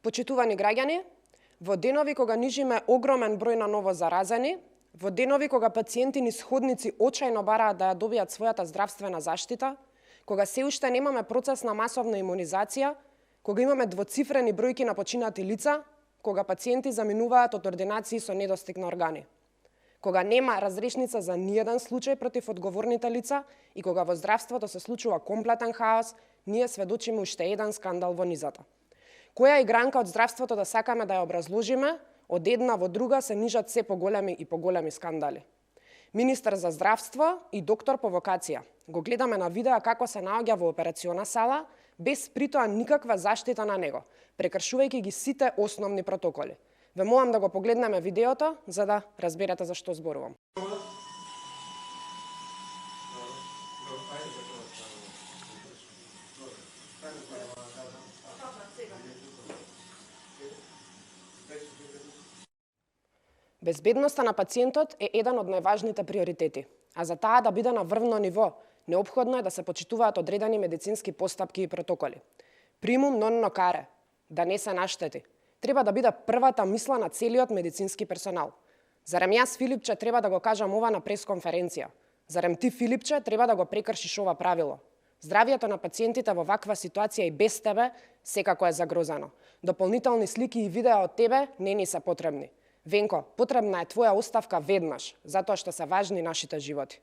Почитувани граѓани, во денови кога нижиме огромен број на ново заразени, во денови кога пациенти низ ходници очајно бараат да ја добијат својата здравствена заштита, кога се уште немаме процес на масовна имунизација, кога имаме двоцифрени бројки на починати лица, кога пациенти заминуваат од ординации со недостиг на органи, кога нема разрешница за ниеден случај против одговорните лица и кога во здравството се случува комплетен хаос, ние сведочиме уште еден скандал во низата. Која игранка од здравството да сакаме да ја образложиме, од една во друга се нижат се поголеми и поголеми скандали. Министар за здравство и доктор по вокација. Го гледаме на видео како се наоѓа во операциона сала, без притоа никаква заштита на него, прекршувајќи ги сите основни протоколи. Ве молам да го погледнеме видеото, за да разберете за што зборувам. Безбедноста на пациентот е еден од најважните приоритети, а за таа да биде на врвно ниво, неопходно е да се почитуваат одредени медицински постапки и протоколи. Примум non nocere, да не се наштети, треба да биде првата мисла на целиот медицински персонал. Зарем јас, Филипче, треба да го кажам ова на пресконференција? Зарем ти, Филипче, треба да го прекршиш ова правило? Здравието на пациентите во ваква ситуација и без тебе секако е загрозено. Дополнителни слики и видеа од тебе не ни се потребни. Венко, потребна е твоја оставка веднаш, затоа што се важни нашите животи.